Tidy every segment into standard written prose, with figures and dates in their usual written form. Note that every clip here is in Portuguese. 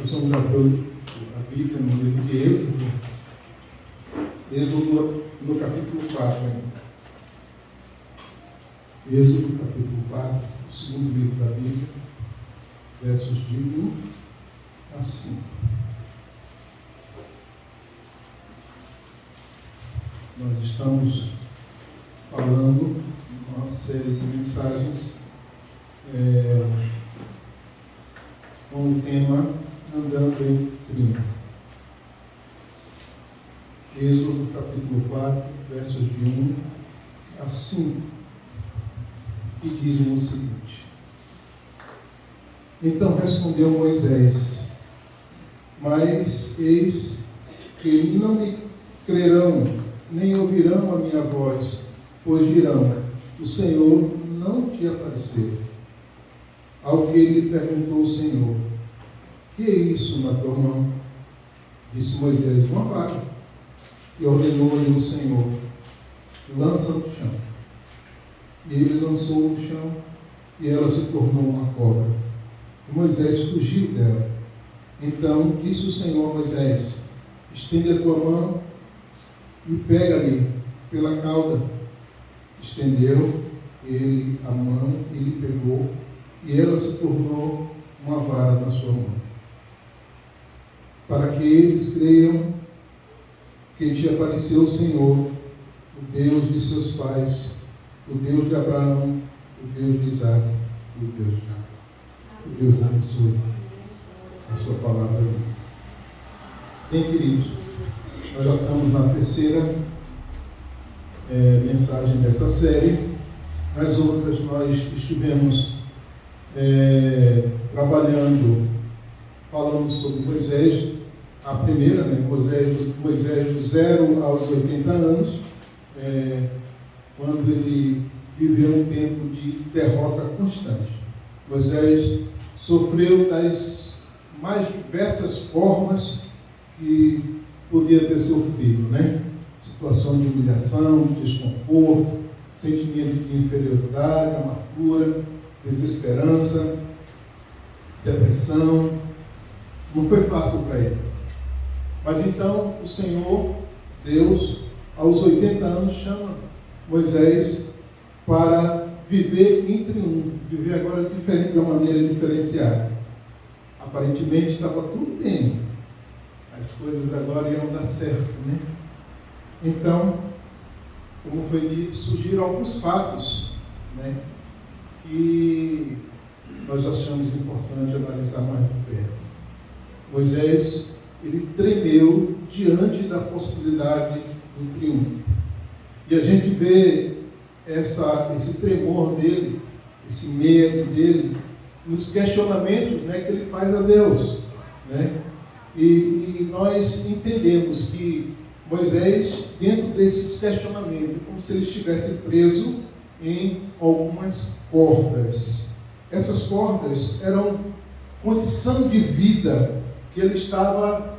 Nós vamos abrir a Bíblia no livro de Êxodo. Êxodo no capítulo 4 ainda. Êxodo capítulo 4, o segundo livro da Bíblia, versos de 1 a 5. Nós estamos falando uma série de mensagens com o tema Andando em Triunfo. Êxodo capítulo 4, versos de 1 a 5, que dizem o seguinte: Então respondeu Moisés: Mas eis que não me crerão, nem ouvirão a minha voz, pois dirão: o Senhor não te apareceu. Ao que ele perguntou o Senhor: que é isso na tua mão? Disse Moisés: uma vara. E ordenou-lhe o Senhor: lança no chão. E ele lançou no chão, e ela se tornou uma cobra. E Moisés fugiu dela. Então disse o Senhor a Moisés: estende a tua mão e pega-lhe pela cauda. Estendeu ele a mão e lhe pegou, e ela se tornou uma vara na sua mão. Para que eles creiam que te apareceu o Senhor, o Deus de seus pais, o Deus de Abraão, o Deus de Isaac, o Deus de Jacó. Que Deus abençoe a sua palavra. Bem, queridos, nós já estamos na terceira mensagem dessa série. Nas outras nós estivemos trabalhando, falando sobre Moisés, a primeira, Moisés do 0 aos 80 anos, quando ele viveu um tempo de derrota constante. Moisés sofreu das mais diversas formas que podia ter sofrido, Situação de humilhação, de desconforto, sentimento de inferioridade, amargura, desesperança, depressão. Não foi fácil para ele. Mas então o Senhor, Deus, aos 80 anos, chama Moisés para viver em triunfo, viver agora diferente, de uma maneira diferenciada. Aparentemente estava tudo bem, as coisas agora iam dar certo, Então, como foi dito, surgiram alguns fatos, que nós achamos importante analisar mais de perto. Moisés, ele tremeu diante da possibilidade do triunfo. E a gente vê esse tremor dele, esse medo dele, nos questionamentos que ele faz a Deus. E nós entendemos que Moisés, dentro desses questionamentos, como se ele estivesse preso em algumas cordas. Essas cordas eram condição de vida que ele estava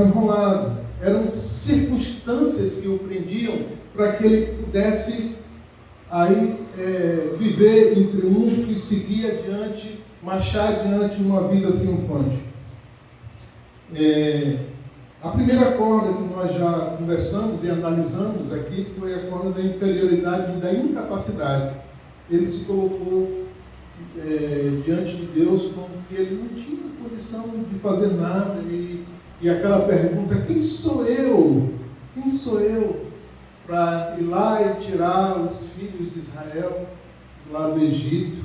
enrolado. Eram circunstâncias que o prendiam para que ele pudesse aí viver em triunfo e seguir adiante, marchar adiante numa vida triunfante. A primeira corda que nós já conversamos e analisamos aqui foi a corda da inferioridade e da incapacidade. Ele se colocou diante de Deus como que ele não tinha condição de fazer nada, e aquela pergunta: quem sou eu? Quem sou eu para ir lá e tirar os filhos de Israel lá do Egito?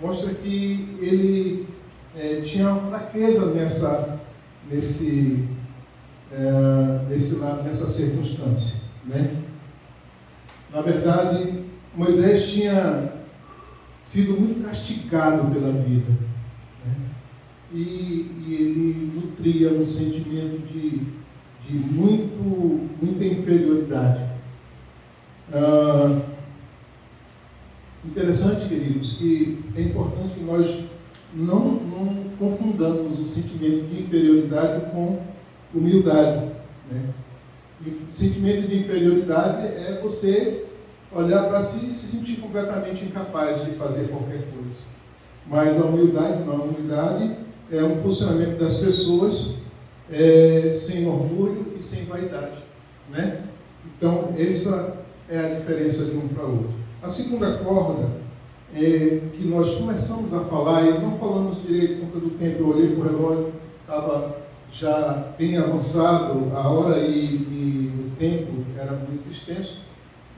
Mostra que ele tinha uma fraqueza nesse lado, nessa circunstância. Na verdade, Moisés tinha sido muito castigado pela vida, e ele nutria um sentimento de muita inferioridade. Interessante, queridos, que é importante que nós não confundamos o sentimento de inferioridade com humildade. O sentimento de inferioridade é você olhar para si e se sentir completamente incapaz de fazer qualquer coisa. Mas a humildade não. A humildade é um posicionamento das pessoas sem orgulho e sem vaidade, né? Então, essa é a diferença de um para o outro. A segunda corda que nós começamos a falar, e não falamos direito por conta do tempo, eu olhei para o relógio, estava já bem avançado, a hora e o tempo era muito extenso.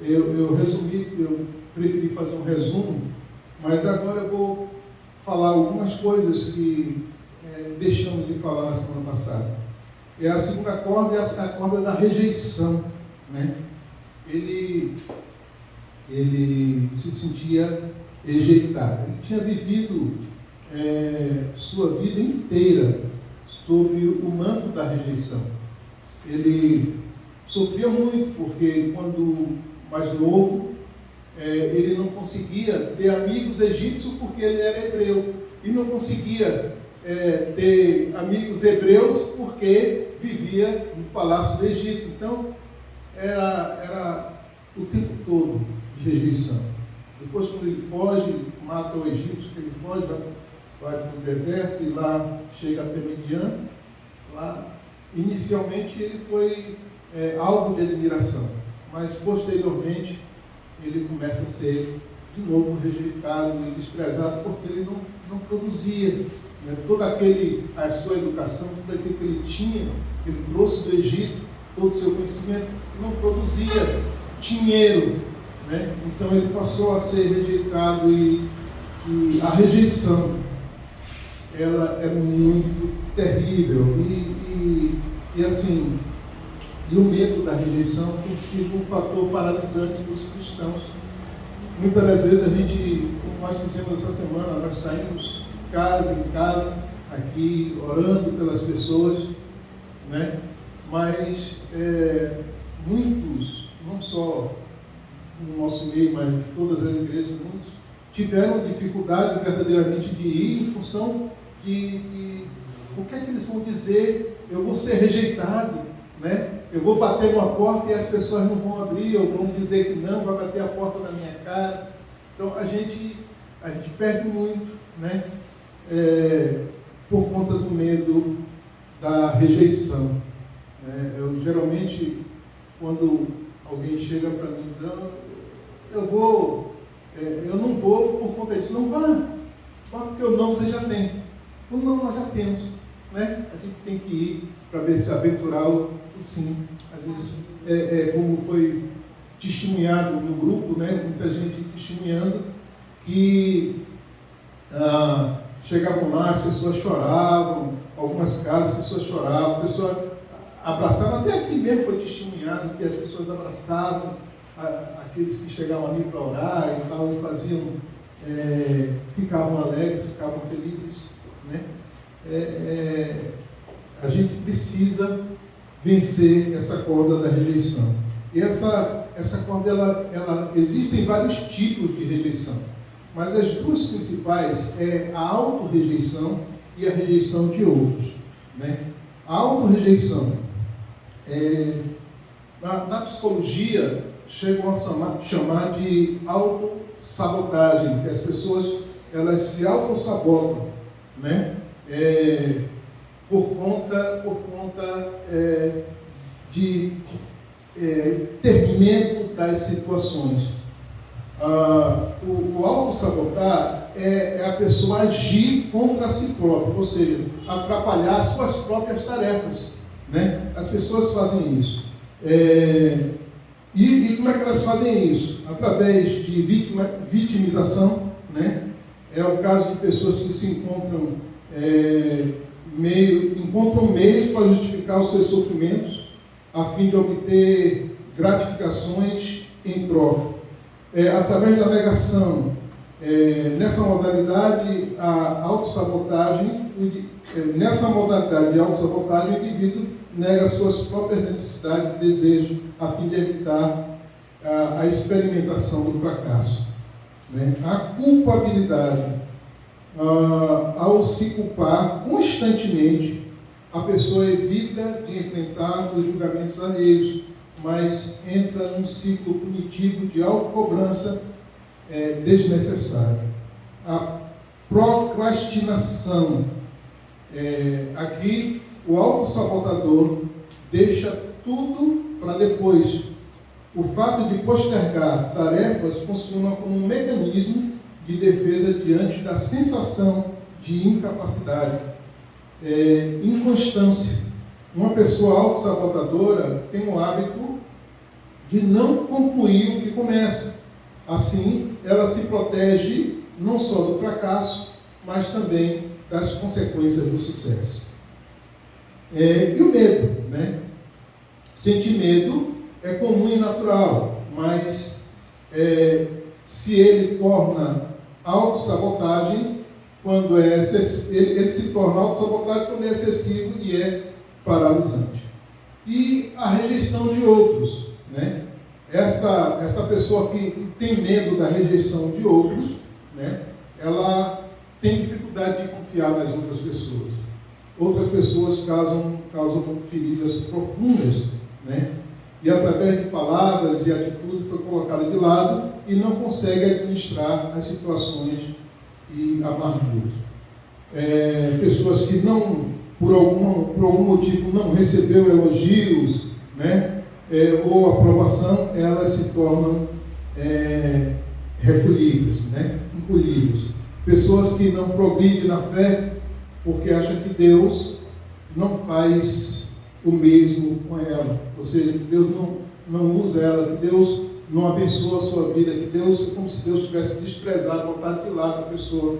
Eu preferi fazer um resumo, mas agora eu vou falar algumas coisas que deixamos de falar na semana passada. A segunda corda é a corda da rejeição, né? Ele se sentia rejeitado. Ele tinha vivido sua vida inteira sobre o manto da rejeição. Ele sofria muito, porque quando mais novo, ele não conseguia ter amigos egípcios porque ele era hebreu. E não conseguia ter amigos hebreus porque vivia no palácio do Egito. Então, era o tempo todo de rejeição. Depois, quando ele foge, mata o egípcio, que ele foge, vai para o deserto e lá chega até Midian. Lá, inicialmente, ele foi alvo de admiração, mas posteriormente ele começa a ser de novo rejeitado e desprezado porque ele não produzia, né? Toda a sua educação, tudo aquilo que ele tinha, que ele trouxe do Egito, todo o seu conhecimento, não produzia dinheiro, né? Então ele passou a ser rejeitado e a rejeição, ela é muito terrível e assim, e o medo da rejeição tem sido um fator paralisante dos cristãos. Muitas das vezes a gente, como nós fizemos essa semana, nós saímos casa em casa, aqui, orando pelas pessoas, né? Mas muitos, não só no nosso meio, mas em todas as igrejas, muitos tiveram dificuldade verdadeiramente de ir em função de o que é que eles vão dizer? Eu vou ser rejeitado, né? Eu vou bater numa porta e as pessoas não vão abrir, ou vão dizer que não, vai bater a porta na minha cara. Então a gente perde muito, né? Por conta do medo da rejeição. Eu geralmente, quando alguém chega para mim, eu não vou por conta disso. Não vá, porque o não você já tem. O não nós já temos, né? A gente tem que ir para ver se aventurar o sim. Às vezes, como foi testemunhado no grupo, né? Muita gente testemunhando que chegavam lá, as pessoas choravam, algumas casas as pessoas choravam, pessoas abraçavam, até aqui mesmo foi testemunhado que as pessoas abraçavam aqueles que chegavam ali para orar e tal, e faziam, ficavam alegres, ficavam felizes, né? A gente precisa vencer essa corda da rejeição. E essa corda, existem vários tipos de rejeição, mas as duas principais é a autorrejeição e a rejeição de outros, né? A autorrejeição, na psicologia, chegam a chamar de autossabotagem, que as pessoas elas se autossabotam, né? Por conta de ter medo das situações. O autossabotar é a pessoa agir contra si própria, ou seja, atrapalhar suas próprias tarefas, né? As pessoas fazem isso. E como é que elas fazem isso? Através de vitimização, né? É o caso de pessoas que se encontram meios para justificar os seus sofrimentos, a fim de obter gratificações em troca. Através da negação, nessa modalidade de autossabotagem, o indivíduo nega suas próprias necessidades e desejos, a fim de evitar a experimentação do fracasso, né? A culpabilidade, ao se culpar constantemente, a pessoa evita de enfrentar os julgamentos alheios, mas entra num ciclo punitivo de autocobrança desnecessário. A procrastinação Aqui o autossabotador deixa tudo para depois. O fato de postergar tarefas funciona como um mecanismo de defesa diante da sensação de incapacidade. Inconstância. Uma pessoa autossabotadora tem o hábito de não concluir o que começa. Assim, ela se protege não só do fracasso, mas também das consequências do sucesso. E o medo, né? Sentir medo é comum e natural, mas se ele torna autossabotagem quando ele se torna autossabotagem quando é excessivo e é paralisante. E a rejeição de outros, né? Esta pessoa que tem medo da rejeição de outros, né? Ela tem dificuldade de confiar nas outras pessoas. Outras pessoas causam feridas profundas, né? E através de palavras e atitudes foi colocada de lado e não consegue administrar as situações e amarguras. Pessoas que não, por algum motivo, não recebeu elogios, né? Ou aprovação, elas se tornam recolhidas, né? Encolhidas. Pessoas que não progridem na fé porque acham que Deus não faz o mesmo com ela, ou seja, que Deus não usa ela, que Deus não abençoa a sua vida, que Deus, como se Deus tivesse desprezado, botado de lado a pessoa,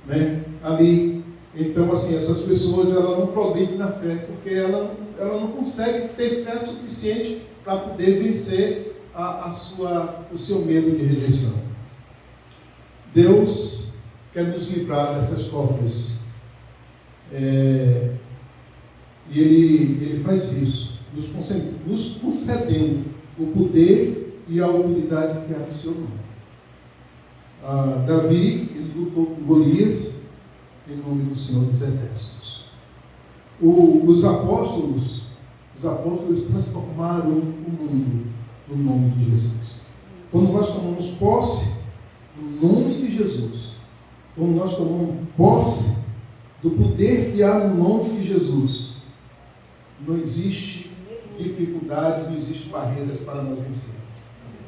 né? Ali. Então, assim, essas pessoas, elas não progridem na fé, porque ela não consegue ter fé suficiente para poder vencer o seu medo de rejeição. Deus quer nos livrar dessas cordas. E ele faz isso, nos concedendo o poder e a autoridade que há no seu nome. Davi, ele lutou com Golias em nome do Senhor dos Exércitos. Os apóstolos transformaram o mundo no nome de Jesus. Quando nós tomamos posse do nome de Jesus, quando nós tomamos posse do poder que há no nome de Jesus, não existe dificuldade, não existe barreiras para nós vencermos.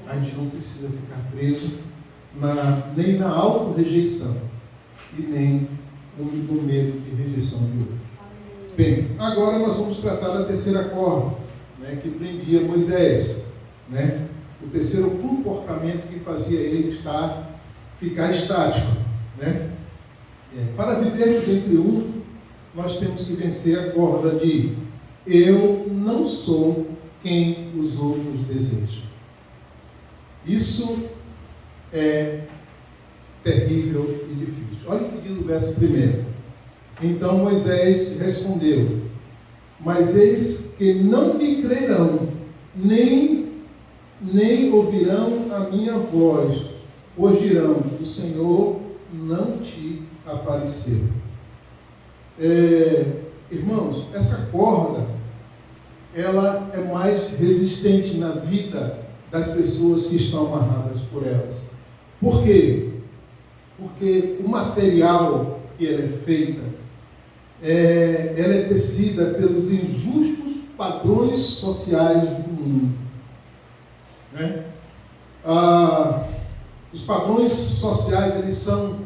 A gente não precisa ficar preso nem na auto-rejeição e nem no medo de rejeição de outros. Bem, agora nós vamos tratar da terceira corda, né, que prendia Moisés, né? O terceiro comportamento que fazia ele ficar estático, né? Para vivermos em triunfo, nós temos que vencer a corda de eu não sou quem os outros desejam. Isso é terrível e difícil. Olha o que diz o verso 1. Então Moisés respondeu: mas eis que não me crerão, nem ouvirão a minha voz, pois dirão: o Senhor não te apareceu. Irmãos, essa corda, ela é mais resistente na vida das pessoas que estão amarradas por elas. Por quê? Porque o material que ela é feita, ela é tecida pelos injustos padrões sociais do mundo, né? Os padrões sociais, eles são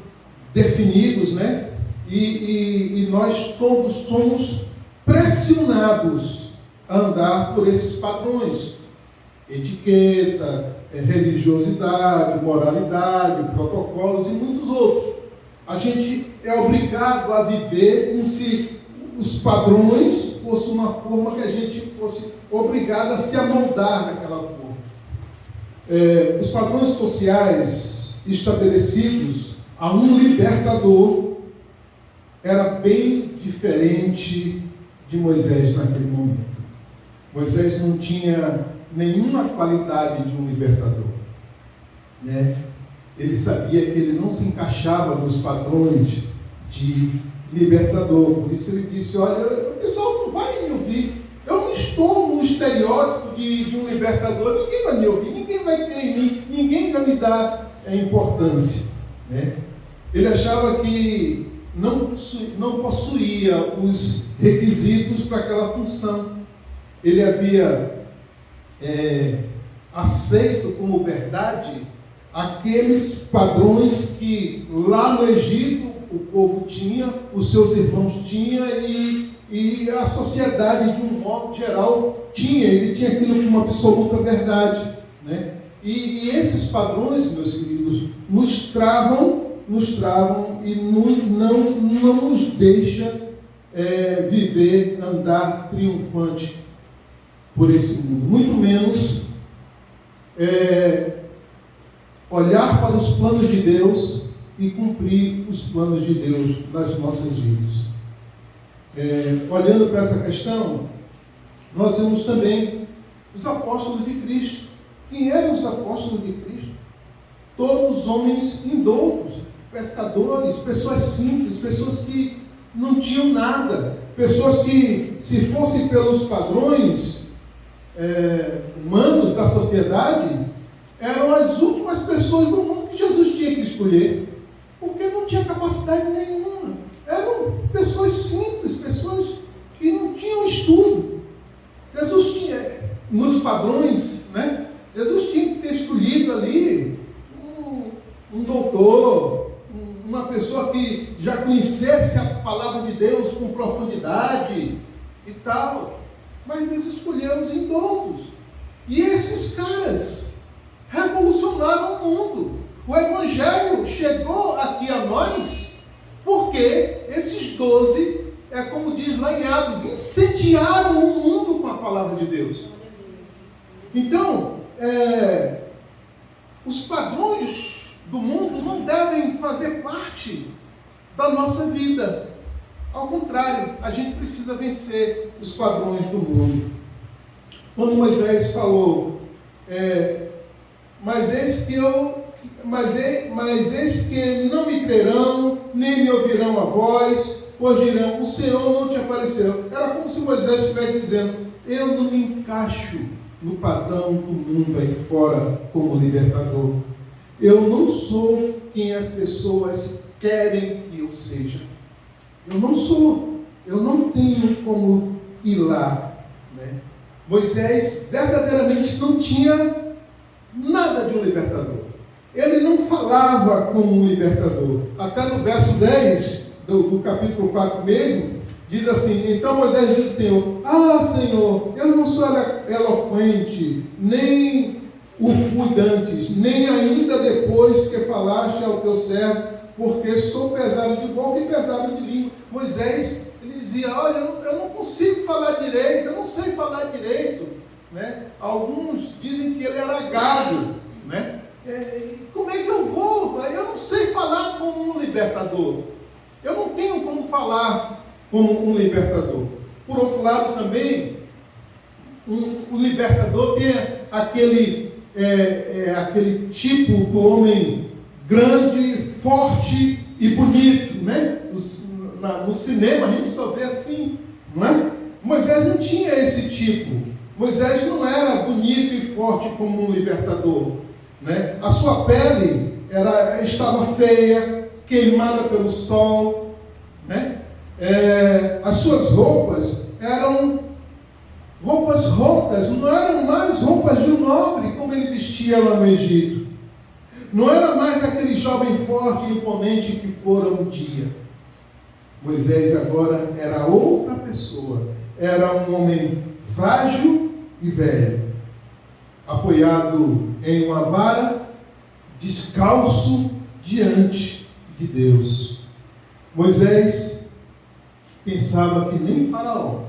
definidos, né? E nós todos somos pressionados a andar por esses padrões. Etiqueta, religiosidade, moralidade, protocolos e muitos outros. A gente é obrigado a viver como se os padrões fossem uma forma que a gente fosse obrigado a se amoldar naquela forma. Os padrões sociais estabelecidos a um libertador era bem diferente de Moisés naquele momento. Moisés não tinha nenhuma qualidade de um libertador, né? Ele sabia que ele não se encaixava nos padrões de libertador. Por isso ele disse: olha, o pessoal não vai me ouvir. Eu não estou no estereótipo de um libertador. Ninguém vai me ouvir, ninguém vai crer em mim, ninguém vai me dar importância, né? Ele achava que não possuía os requisitos para aquela função. Ele havia aceito como verdade aqueles padrões que lá no Egito o povo tinha, os seus irmãos tinham e a sociedade de um modo geral tinha. Ele tinha aquilo como uma absoluta verdade, né? E esses padrões, meus queridos, nos travam e não nos deixa viver, andar triunfante por esse mundo, muito menos olhar para os planos de Deus e cumprir os planos de Deus nas nossas vidas. Olhando para essa questão, nós vemos também os apóstolos de Cristo. Quem eram os apóstolos de Cristo? Todos homens indoutos, pescadores, pessoas simples, pessoas que não tinham nada, pessoas que, se fossem pelos padrões humanos da sociedade, eram as últimas pessoas do mundo que Jesus tinha que escolher, porque não tinha capacidade nenhuma. Eram pessoas simples, pessoas que não tinham estudo. Jesus tinha, nos padrões, né? Jesus tinha que ter escolhido ali um doutor, uma pessoa que já conhecesse a palavra de Deus com profundidade e tal. Mas Deus escolheu os indoutos. E esses caras revolucionaram o mundo. O Evangelho chegou aqui a nós porque esses 12, como diz lá em Atos, incendiaram o mundo com a palavra de Deus. Então, os padrões do mundo não devem fazer parte da nossa vida. Ao contrário, a gente precisa vencer os padrões do mundo. Quando Moisés falou, mas eis que não me crerão, nem me ouvirão a voz, pois dirão, o Senhor não te apareceu. Era como se Moisés estivesse dizendo, eu não me encaixo no padrão do mundo aí fora como libertador. Eu não sou quem as pessoas querem que eu seja. Eu não sou, eu não tenho como ir lá, né? Moisés verdadeiramente não tinha nada de um libertador. Ele não falava como um libertador. Até no verso 10 do capítulo 4 mesmo, diz assim, então Moisés disse ao Senhor, Senhor, eu não sou eloquente, nem o fui dantes, nem ainda depois que falaste ao teu servo, porque sou pesado de boca e pesado de língua. Moisés, ele dizia, olha, eu não consigo falar direito, eu não sei falar direito, né? Alguns dizem que ele era gado, né? Como é que eu vou? Eu não sei falar como um libertador. Eu não tenho como falar como um libertador. Por outro lado também, o libertador tem aquele tipo do homem grande, forte e bonito, né? No cinema a gente só vê assim, não é? Moisés não tinha esse tipo. Moisés não era bonito e forte como um libertador, né? A sua pele estava feia, queimada pelo sol, né? As suas roupas eram roupas rotas, não eram mais roupas de um nobre como ele vestia lá no Egito. Não era mais aquele jovem forte e imponente que fora um dia. Moisés agora era outra pessoa. Era um homem frágil e velho, apoiado em uma vara, descalço diante de Deus. Moisés pensava que nem Faraó,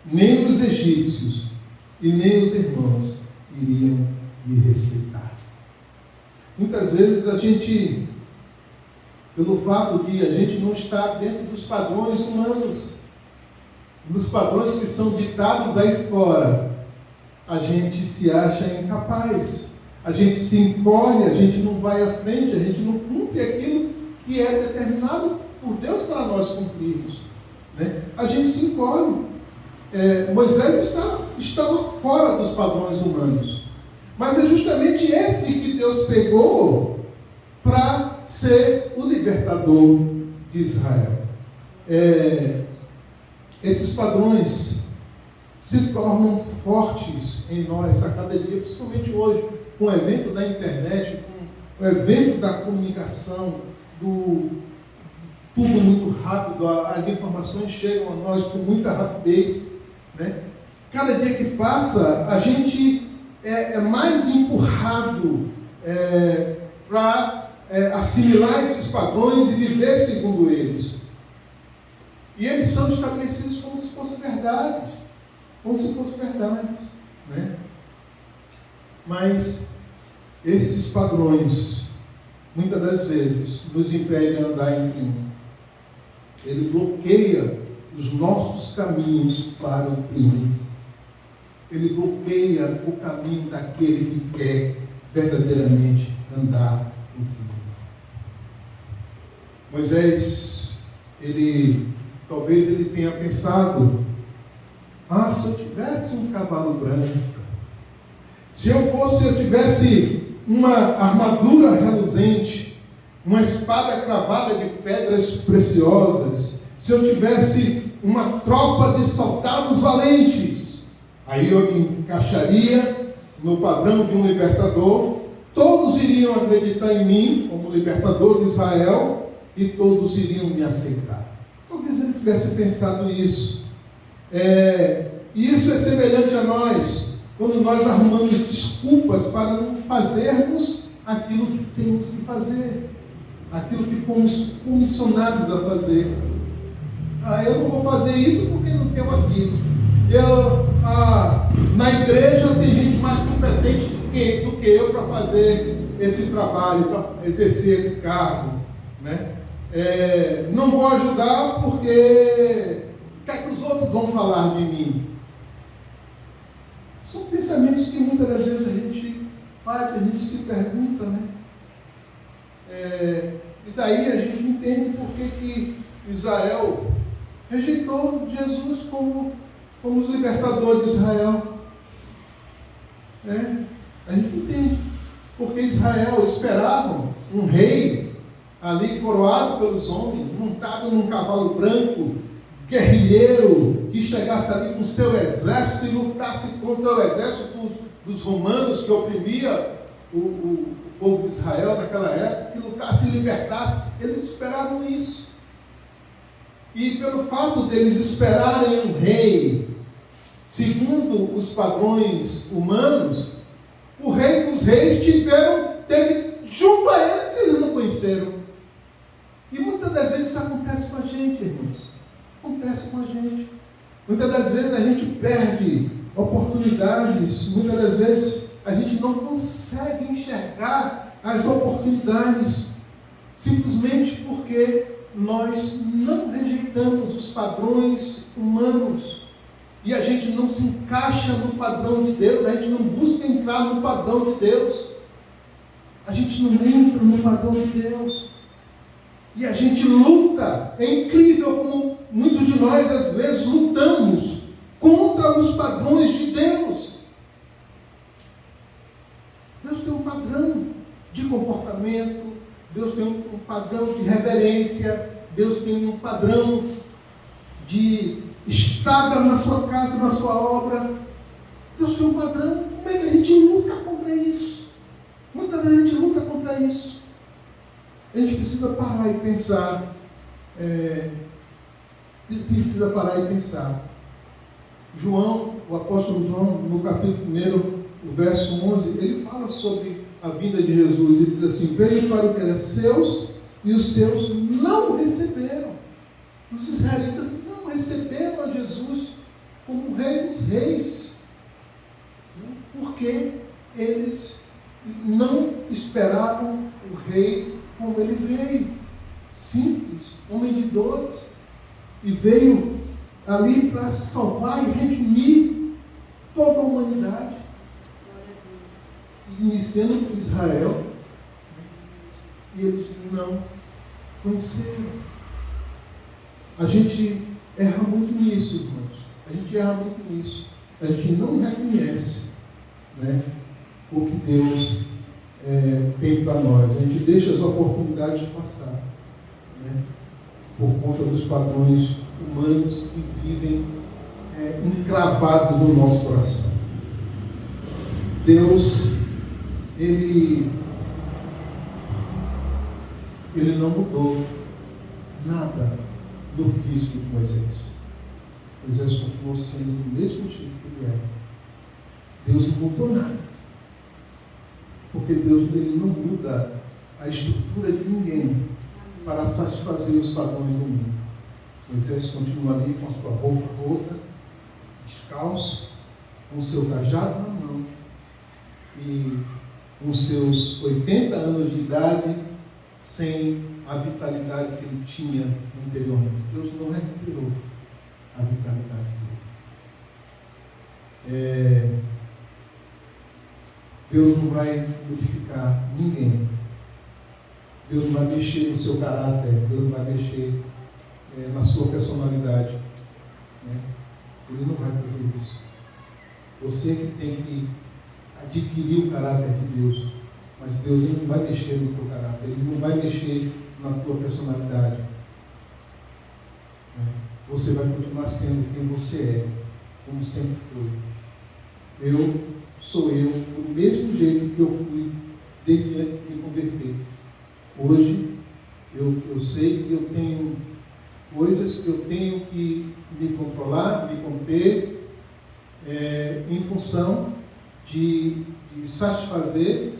nem os egípcios e nem os irmãos iriam lhe respeitar. Muitas vezes a gente, pelo fato de a gente não estar dentro dos padrões humanos, dos padrões que são ditados aí fora, a gente se acha incapaz, a gente se encolhe, a gente não vai à frente, a gente não cumpre aquilo que é determinado por Deus para nós cumprirmos, né? A gente se encolhe. Moisés estava fora dos padrões humanos, mas é justamente esse que Deus pegou para ser o libertador de Israel. Esses padrões se tornam fortes em nós a cada dia, principalmente hoje, com o evento da internet, com o evento da comunicação, tudo muito rápido, as informações chegam a nós com muita rapidez, né? Cada dia que passa, a gente é mais empurrado para assimilar esses padrões e viver segundo eles. E eles são estabelecidos como se fosse verdade. Como se fosse verdade, né? Mas esses padrões, muitas das vezes, nos impedem a andar em triunfo. Ele bloqueia os nossos caminhos para o triunfo. Ele bloqueia o caminho daquele que quer verdadeiramente andar em triunfo. Moisés, talvez ele tenha pensado: se eu tivesse um cavalo branco, se eu tivesse uma armadura reluzente, uma espada cravada de pedras preciosas, se eu tivesse uma tropa de soldados valentes, aí eu me encaixaria no padrão de um libertador, todos iriam acreditar em mim como libertador de Israel e todos iriam me aceitar. Talvez ele tivesse pensado isso. E isso é semelhante a nós, quando nós arrumamos desculpas para não fazermos aquilo que temos que fazer, aquilo que fomos comissionados a fazer. Eu não vou fazer isso porque não tenho aquilo. Na igreja tem gente mais competente do que eu para fazer esse trabalho, para exercer esse cargo, né? Não vou ajudar porque o que é que os outros vão falar de mim? São pensamentos que muitas das vezes a gente faz, a gente se pergunta, né? E daí a gente entende por que Israel rejeitou Jesus como o libertador de Israel. A gente entende. Porque Israel esperava um rei ali coroado pelos homens, montado num cavalo branco, guerrilheiro, que chegasse ali com seu exército e lutasse contra o exército dos romanos que oprimia o povo de Israel naquela época, que lutasse e libertasse. Eles esperavam isso. E pelo fato deles esperarem um rei segundo os padrões humanos, o rei dos reis teve junto a eles, eles não conheceram. E muitas das vezes isso acontece com a gente, irmãos. Acontece com a gente. Muitas das vezes a gente perde oportunidades, muitas das vezes a gente não consegue enxergar as oportunidades, simplesmente porque nós não rejeitamos os padrões humanos e a gente não se encaixa no padrão de Deus, a gente não busca entrar no padrão de Deus, a gente não entra no padrão de Deus e a gente luta. É incrível como muitos de nós às vezes lutamos contra os padrões de Deus. Deus tem um padrão de comportamento, Deus tem um padrão de reverência, Deus tem um padrão de estar na sua casa, na sua obra. Deus tem um padrão. Como é que a gente luta contra isso? Muita gente luta contra isso. A gente precisa parar e pensar. João, o apóstolo João, no capítulo 1, o verso 11, ele fala sobre a vinda de Jesus. Ele diz assim: veio para o que era seus e os seus não o receberam. Os israelitas não receberam a Jesus como o rei dos reis, porque eles não esperavam o rei como ele veio, simples, homem de dores, e veio ali para salvar e redimir toda a humanidade, iniciando por Israel, e eles não conheceram. A gente erra muito nisso, irmãos. A gente erra muito nisso. A gente não reconhece, né, o que Deus tem para nós. A gente deixa as oportunidades passar, né? por conta dos padrões humanos que vivem encravados no nosso coração. Deus, Ele não mudou nada no físico de Moisés. Moisés continuou sendo do mesmo jeito que ele era. Deus não mudou nada. Porque Deus ele não muda a estrutura de ninguém para satisfazer os padrões do mundo. Moisés continua ali com a sua roupa toda, descalço, com o seu cajado na mão e com seus 80 anos de idade, sem a vitalidade que ele tinha anteriormente. Deus não recuperou a vitalidade dele. Deus não vai modificar ninguém. Deus não vai mexer no seu caráter. Deus não vai mexer na sua personalidade. Né? Ele não vai fazer isso. Você que tem que adquirir o caráter de Deus. Mas Deus ele não vai mexer no teu caráter. Ele não vai mexer na tua personalidade. Você vai continuar sendo quem você é, como sempre foi. Sou eu, do mesmo jeito que eu fui desde que me converti. Hoje, eu sei que eu tenho coisas que eu tenho que me controlar, me conter, em função de satisfazer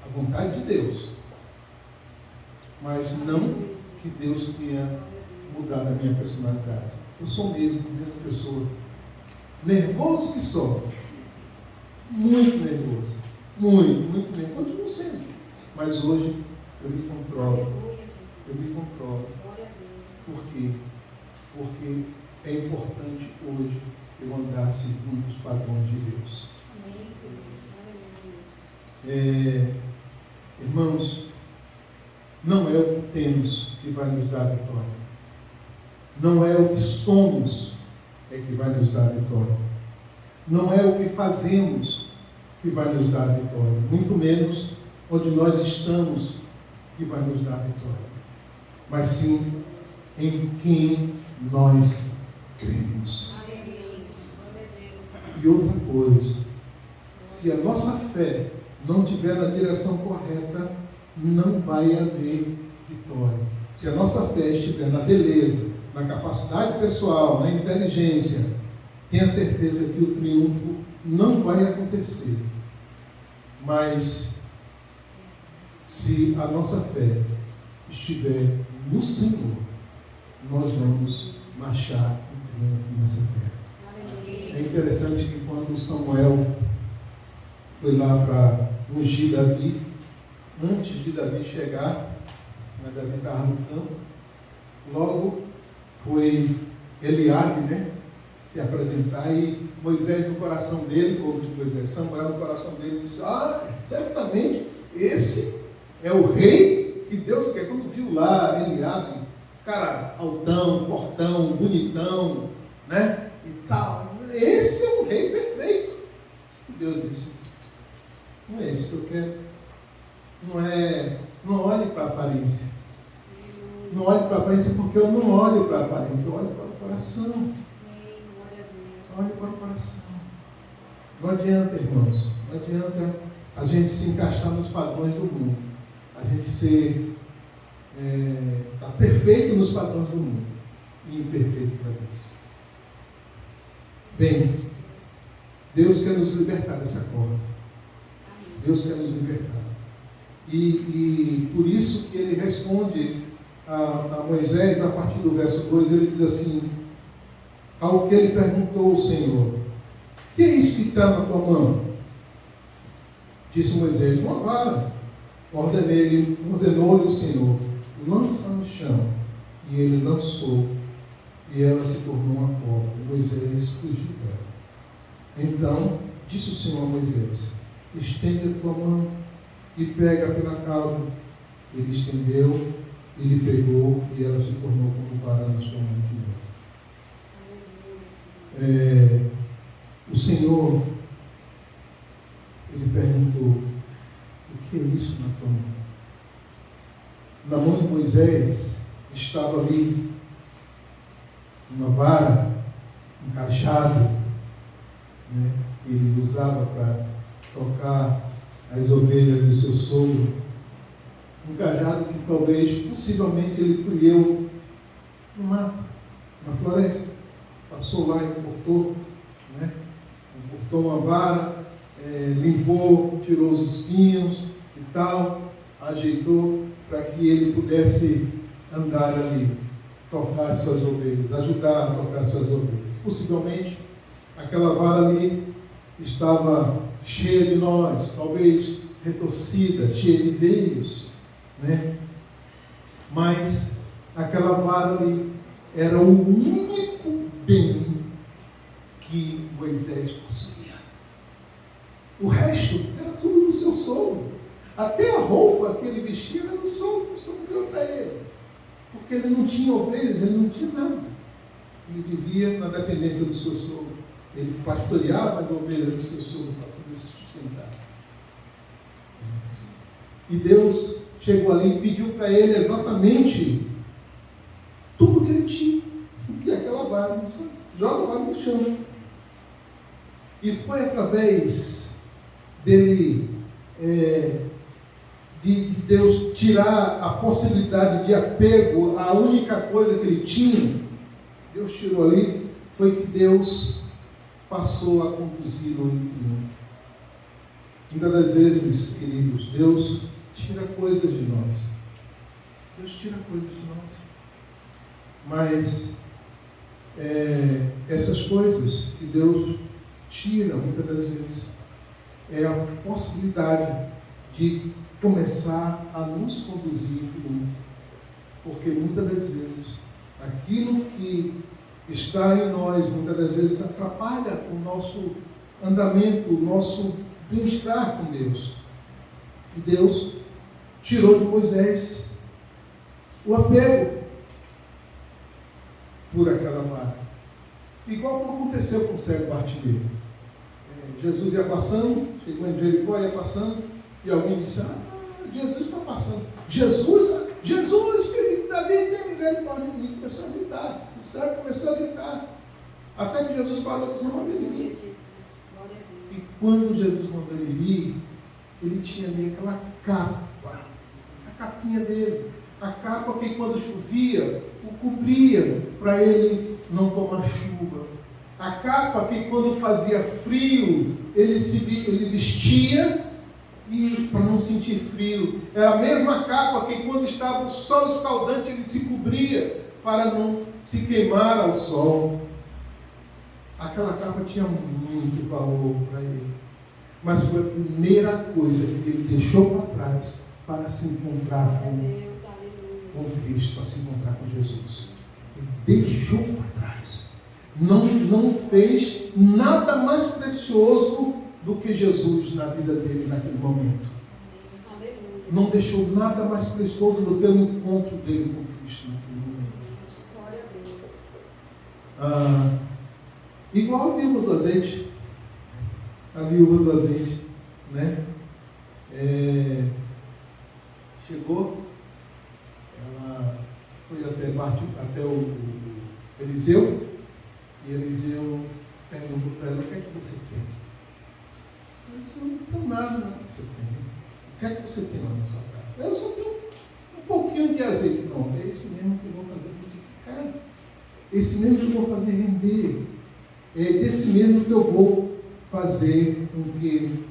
a vontade de Deus. Mas não que Deus tenha mudado a minha personalidade. Eu sou mesmo a mesma pessoa. Nervoso que sou. Muito nervoso. Muito nervoso. Continuo sendo. Mas hoje eu me controlo. Eu me controlo. Por quê? Porque é importante hoje eu andar segundo os padrões de Deus. Irmãos, não é o que temos que vai nos dar a vitória. Não é o que somos que vai nos dar a vitória. Não é o que fazemos que vai nos dar a vitória. Muito menos onde nós estamos que vai nos dar a vitória. Mas sim em quem nós cremos. E outra coisa, se a nossa fé não estiver na direção correta, não vai haver vitória. Se a nossa fé estiver na beleza, na capacidade pessoal, na inteligência, tenha certeza que o triunfo não vai acontecer. Mas se a nossa fé estiver no Senhor, nós vamos marchar em triunfo nessa terra. É interessante que quando Samuel foi lá para ungir Davi, antes de Davi chegar, Davi estava no campo, logo foi Eliabe, se apresentar, e Moisés no coração dele, ou Moisés, Samuel no coração dele, disse: certamente esse é o rei que Deus quer. Quando viu lá Eliabe, cara altão, fortão, bonitão, e tal, esse é o rei perfeito. E Deus disse: não é esse que eu quero. Não olhe para a aparência. Não olhe para a aparência, porque eu não olho para a aparência, eu olho para o coração. Olhe para o coração. Não adianta, irmãos, não adianta a gente se encaixar nos padrões do mundo. A gente está perfeito nos padrões do mundo e imperfeito para Deus. Bem, Deus quer nos libertar dessa corda. Deus quer nos libertar. E por isso que ele responde a Moisés, a partir do verso 2, ele diz assim: ao que ele perguntou o Senhor: que é isso que está na tua mão? Disse Moisés: uma vara. Ordenou-lhe o Senhor: lança no chão. E ele lançou, e ela se tornou uma cobra. Moisés fugiu dela. Então disse o Senhor a Moisés: estende a tua mão e pega pela cauda. Ele estendeu, ele pegou, e ela se tornou como vara na sua mão de novo. O Senhor, ele perguntou: o que é isso na tua mão? Na mão de Moisés estava ali vara, um cajado, né? Ele usava para tocar as ovelhas do seu sogro. Um cajado que talvez, possivelmente, ele colheu no mato, na floresta. Passou lá e cortou, né? Cortou uma vara, limpou, tirou os espinhos e tal, ajeitou para que ele pudesse andar ali, tocar suas ovelhas, ajudar a tocar suas ovelhas. Possivelmente, aquela vara ali estava cheia de nós, talvez retorcida, cheia de veios, né? Mas aquela vara ali era o único bem que Moisés possuía. O resto era tudo do seu sogro. Até a roupa que ele vestia era do sogro, o sogro deu para ele. Porque ele não tinha ovelhas, ele não tinha nada. Ele vivia na dependência do seu sogro. Ele pastoreava as ovelhas do seu sogro para poder se sustentar. E Deus chegou ali e pediu para ele exatamente tudo que ele tinha. Que é aquela vara, joga a vara no chão. E foi através dele, de Deus tirar a possibilidade de apego à única coisa que ele tinha, Deus tirou ali, foi que Deus passou a conduzi-lo em triunfo. Muitas das vezes, queridos, Deus tira coisas de nós. Deus tira coisas de nós. Mas essas coisas que Deus tira, muitas das vezes, é a possibilidade de começar a nos conduzir em triunfo. Porque muitas das vezes, aquilo que está em nós, muitas das vezes, atrapalha o nosso andamento, o nosso bem-estar com Deus. E Deus tirou de Moisés o apego por aquela vara. Igual como aconteceu com o cego Bartimeu. Jesus ia passando, chegou em Jericó, ia passando, e alguém disse: Jesus está passando. Jesus, filho de Davi, tem misericórdia de mim. Começou a gritar. O cego começou a gritar. Até que Jesus parou e disse: não, manda ele vir. E quando Jesus mandou ele vir, ele tinha ali aquela capa, a capinha dele. A capa que quando chovia, o cobria para ele não tomar chuva. A capa que quando fazia frio, ele vestia e para não sentir frio. Era a mesma capa que quando estava o sol escaldante, ele se cobria para não se queimar ao sol. Aquela capa tinha muito valor para ele. Mas foi a primeira coisa que ele deixou para trás para se encontrar com Cristo, para se encontrar com Jesus. Ele deixou para trás. Não fez nada mais precioso do que Jesus na vida dele naquele momento. Não deixou nada mais precioso do que o encontro dele com Cristo naquele momento. Igual a viúva do azeite. A viúva do azeite, né? Chegou, ela foi até o Eliseu, e Eliseu perguntou para ela: o que é que você tem? Eu não tenho nada que você tem. O que é que você tem lá na sua casa? Eu só tenho um pouquinho de azeite. Pronto, é esse mesmo que eu vou fazer multiplicar. Esse mesmo que eu vou fazer render. É desse mesmo que eu vou fazer com que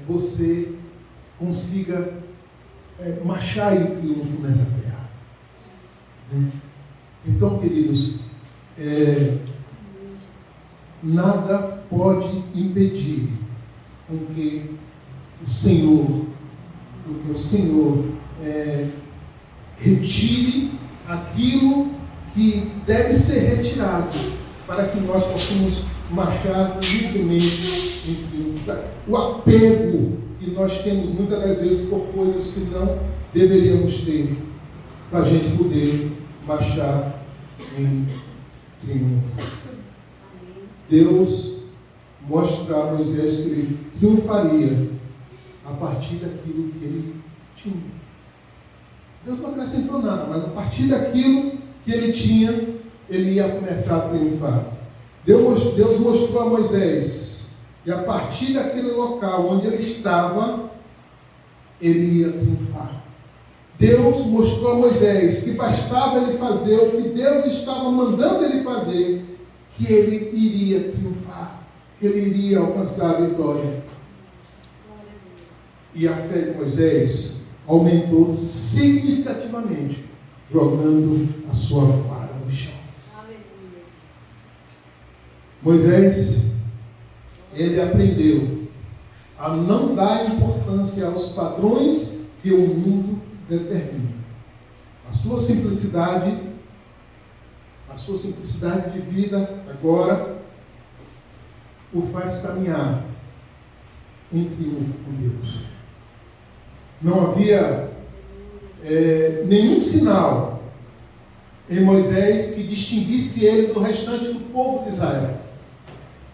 você consiga marchar em triunfo nessa terra. Né? Então, queridos, nada pode impedir com que o Senhor retire aquilo que deve ser retirado para que nós possamos marchar livremente em triunfo. O apego que nós temos muitas das vezes por coisas que não deveríamos ter, para a gente poder marchar em triunfo. Deus mostra a Moisés que ele triunfaria a partir daquilo que ele tinha. Deus não acrescentou nada, mas a partir daquilo que ele tinha, ele ia começar a triunfar. Deus mostrou a Moisés, e a partir daquele local onde ele estava, ele ia triunfar. Deus mostrou a Moisés que bastava ele fazer o que Deus estava mandando ele fazer, que ele iria triunfar, que ele iria alcançar a vitória. E a fé de Moisés aumentou significativamente, jogando a sua vara no chão. Moisés, ele aprendeu a não dar importância aos padrões que o mundo determina. A sua simplicidade de vida agora o faz caminhar em triunfo com Deus. Não havia nenhum sinal em Moisés que distinguisse ele do restante do povo de Israel.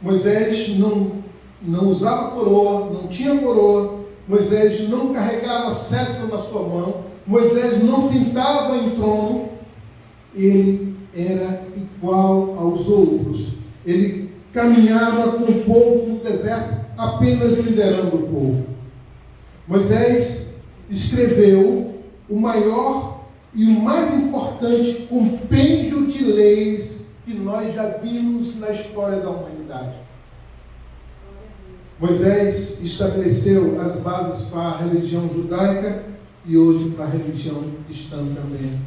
Moisés não usava coroa, não tinha coroa. Moisés não carregava cetro na sua mão. Moisés não sentava em trono. Ele era igual aos outros. Ele caminhava com o povo no deserto, apenas liderando o povo. Moisés escreveu o maior e o mais importante compêndio de leis que nós já vimos na história da humanidade. Moisés estabeleceu as bases para a religião judaica e hoje para a religião cristã também.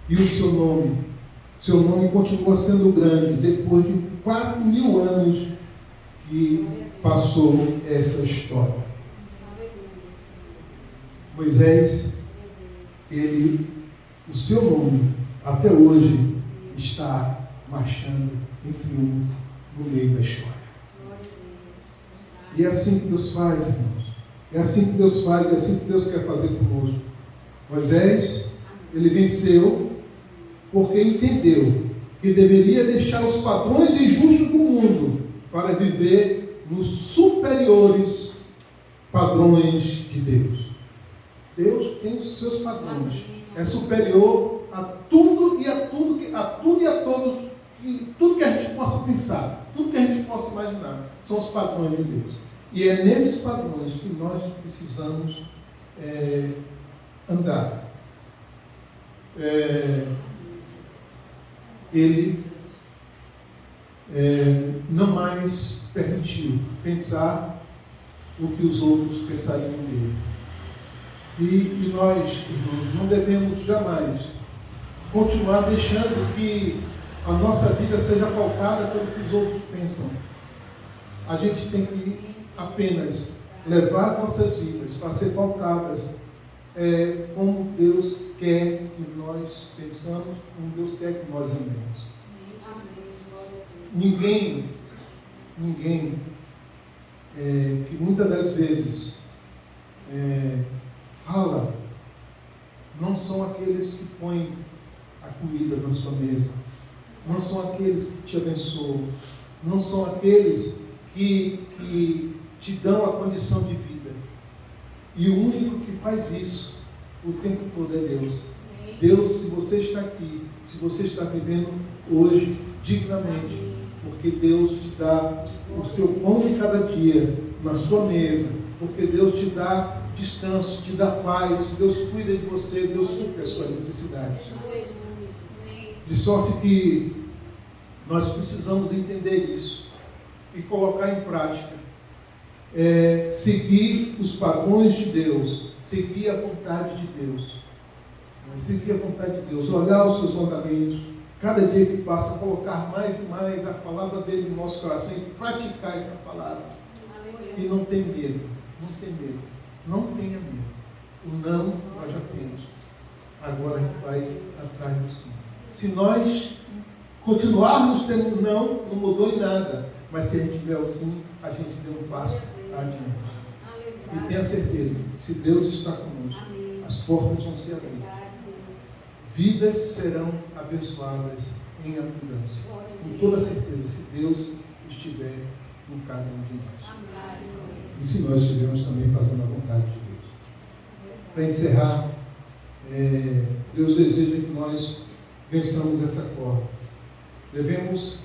E o seu nome continua sendo grande depois de 4.000 anos que passou essa história. Moisés, o seu nome até hoje está marchando em triunfo no meio da história. E é assim que Deus faz, irmãos. É assim que Deus faz, é assim que Deus quer fazer conosco. Moisés, ele venceu porque entendeu que deveria deixar os padrões injustos do mundo para viver nos superiores padrões de Deus. Deus tem os seus padrões. É superior a tudo e a tudo e a todos, tudo que a gente possa pensar, tudo que a gente possa imaginar. São os padrões de Deus. E é nesses padrões que nós precisamos andar. Ele não mais permitiu pensar o que os outros pensariam dele. E nós, irmãos, não devemos jamais continuar deixando que a nossa vida seja pautada pelo que os outros pensam. A gente tem que apenas levar nossas vidas para ser pautadas como Deus quer que nós pensamos, como Deus quer que nós andemos. Ninguém que muitas das vezes fala, não são aqueles que põem a comida na sua mesa, não são aqueles que te abençoam, não são aqueles que te dão a condição de vida. E o único que faz isso o tempo todo é Deus. Deus, se você está aqui, se você está vivendo hoje dignamente, porque Deus te dá o seu pão de cada dia na sua mesa, porque Deus te dá descanso, te dá paz, Deus cuida de você, Deus supre as suas necessidades. De sorte que nós precisamos entender isso e colocar em prática. Seguir os padrões de Deus, seguir a vontade de Deus. Seguir a vontade de Deus, olhar os seus mandamentos, cada dia que passa, colocar mais e mais a palavra dele no nosso coração e praticar essa palavra. E não ter medo, não ter medo. Não tenha medo. O não nós já temos. Agora a gente vai atrás do sim. Se nós continuarmos tendo não mudou em nada. Mas se a gente tiver o sim, a gente deu um passo adiante. E tenha certeza, se Deus está conosco, as portas vão se abrir. Vidas serão abençoadas em abundância. Com toda certeza, se Deus estiver com cada um de nós. E se nós estivermos também fazendo a vontade de Deus. Para encerrar, Deus deseja que nós vençamos essa corda. Devemos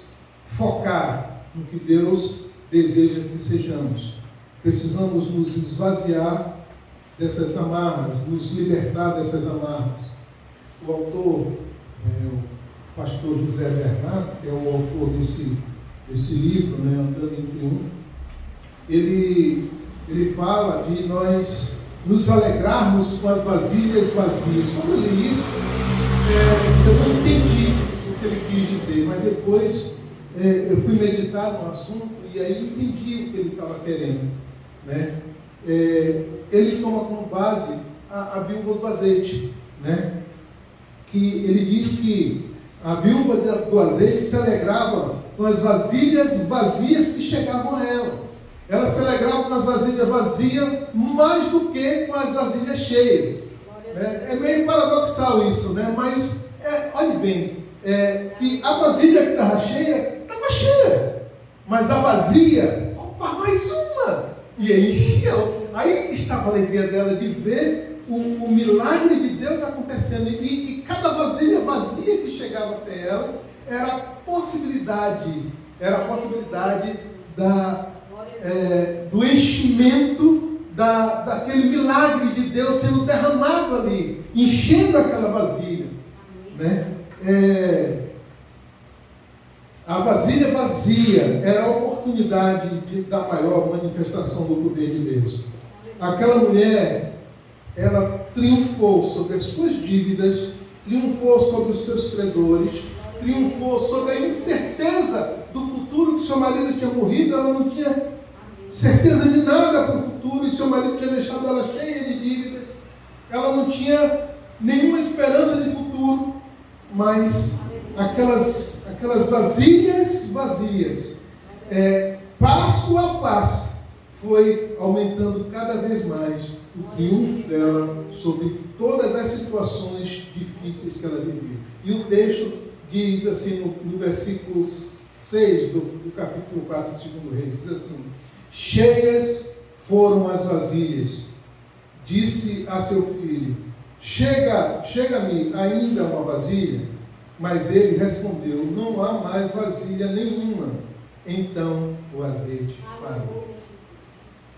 focar no que Deus deseja que sejamos. Precisamos nos esvaziar dessas amarras, nos libertar dessas amarras. O autor, o pastor José Bernardo, que é o autor desse livro, Andando em Triunfo, ele fala de nós nos alegrarmos com as vasilhas vazias. Quando eu li isso, eu não entendi o que ele quis dizer, mas depois eu fui meditar no assunto e aí entendi o que ele estava querendo, né? Ele toma como base a viúva do azeite, né? Que ele diz que a viúva do azeite se alegrava com as vasilhas vazias que chegavam a ela. Ela se alegrava com as vasilhas vazias mais do que com as vasilhas cheias. É meio paradoxal isso, né? Mas olhe bem, que a vasilha que estava cheia, mas a vazia, opa, mais uma! E aí enchia. Aí estava a alegria dela de ver o milagre de Deus acontecendo. E cada vasilha vazia que chegava até ela era a possibilidade do enchimento daquele milagre de Deus sendo derramado ali, enchendo aquela vasilha, né? A vasilha vazia era a oportunidade da maior manifestação do poder de Deus. Aquela mulher, ela triunfou sobre as suas dívidas, triunfou sobre os seus credores, triunfou sobre a incerteza do futuro, que seu marido tinha morrido, ela não tinha certeza de nada para o futuro, e seu marido tinha deixado ela cheia de dívidas, ela não tinha nenhuma esperança de futuro, mas aquelas vasilhas vazias, passo a passo, foi aumentando cada vez mais o triunfo dela sobre todas as situações difíceis que ela vivia. E o texto diz assim, no versículo 6 do capítulo 4 do 2 Reis, diz assim: cheias foram as vasilhas, disse a seu filho, chega-me ainda uma vasilha, mas ele respondeu, não há mais vasilha nenhuma. Então o azeite parou.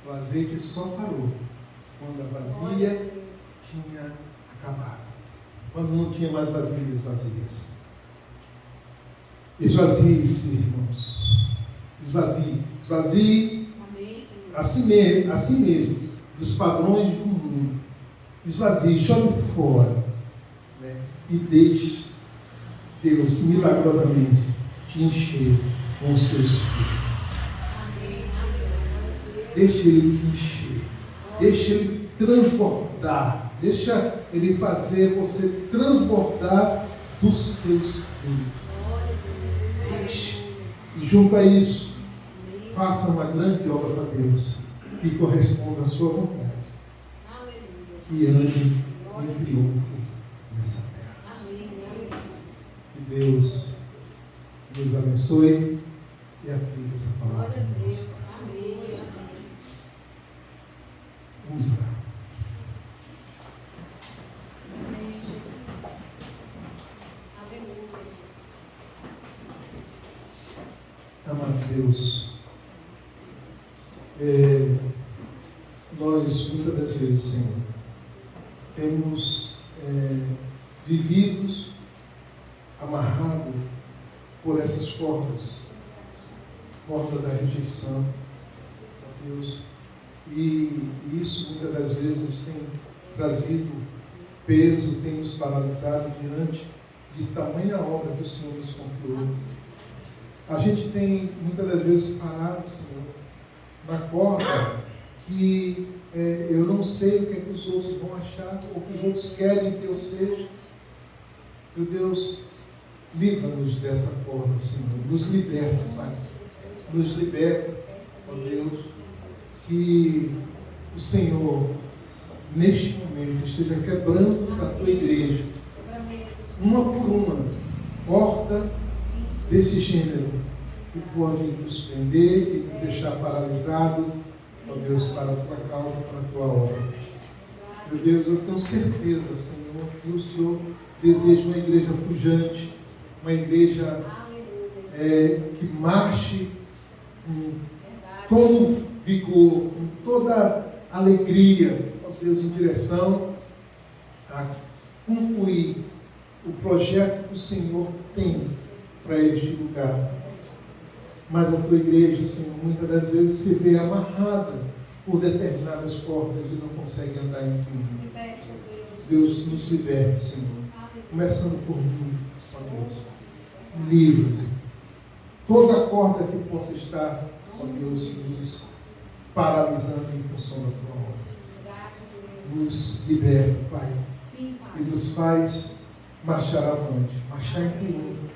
O azeite só parou quando a vasilha tinha acabado, quando não tinha mais vasilhas vazias. Esvazie-se, irmãos. Esvazie a si mesmo dos padrões do mundo. Esvazie, jogue fora, né? E deixe Deus milagrosamente te encher com os seus filhos. Deixe Ele te encher, deixe Ele transbordar, deixa Ele fazer você transbordar dos seus filhos. Deixe. E junto a isso, faça uma grande obra para Deus, que corresponda à sua vontade. E ande em triunfo nessa terra. Que Deus nos abençoe e aplique essa palavra em nosso coração. Vamos orar. Amado Deus, nós muitas das vezes, Senhor, temos vividos amarrados por essas cordas da rejeição, Deus, e isso muitas das vezes tem trazido peso, tem nos paralisado diante de tamanha obra que o Senhor nos confiou. A gente tem muitas das vezes parado, Senhor, na corda que eu não sei o que é que os outros vão achar, ou que os outros querem que eu seja. Meu Deus, livra-nos dessa corda, Senhor. Nos liberta, Pai. Nos liberta, ó Deus, que o Senhor, neste momento, esteja quebrando da tua igreja, uma por uma, porta desse gênero, que pode nos prender e nos deixar paralisado, ó Deus, para a tua causa, para a tua obra. Meu Deus, eu tenho certeza, Senhor, que o Senhor desejo uma igreja pujante, uma igreja que marche com todo vigor, com toda alegria, ó Deus, em direção a concluir o projeto que o Senhor tem para este lugar. Mas a tua igreja, Senhor, muitas das vezes se vê amarrada por determinadas portas e não consegue andar em firme. Deus, nos liberte, Senhor. Começando por mim, ó Deus. Livre toda corda que possa estar, ó Deus, nos paralisando em função da tua obra. Nos liberta, Pai, e nos faz marchar avante, marchar em triunfo.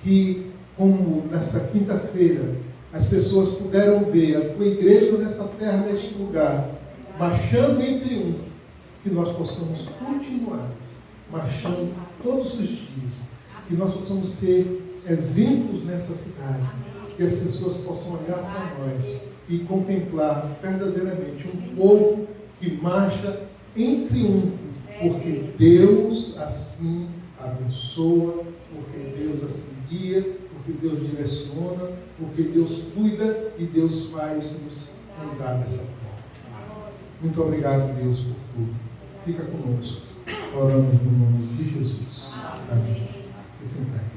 Que, como nessa quinta-feira, as pessoas puderam ver a tua igreja nessa terra, neste lugar, marchando em triunfo, que nós possamos continuar marchando todos os dias, que nós possamos ser exemplos nessa cidade, que as pessoas possam olhar para nós e contemplar verdadeiramente um povo que marcha em triunfo, porque Deus assim abençoa, porque Deus assim guia, porque Deus direciona, porque Deus cuida e Deus faz-nos andar dessa forma. Muito obrigado, Deus, por tudo. Fica conosco. Oramos no nome de Jesus. Amém.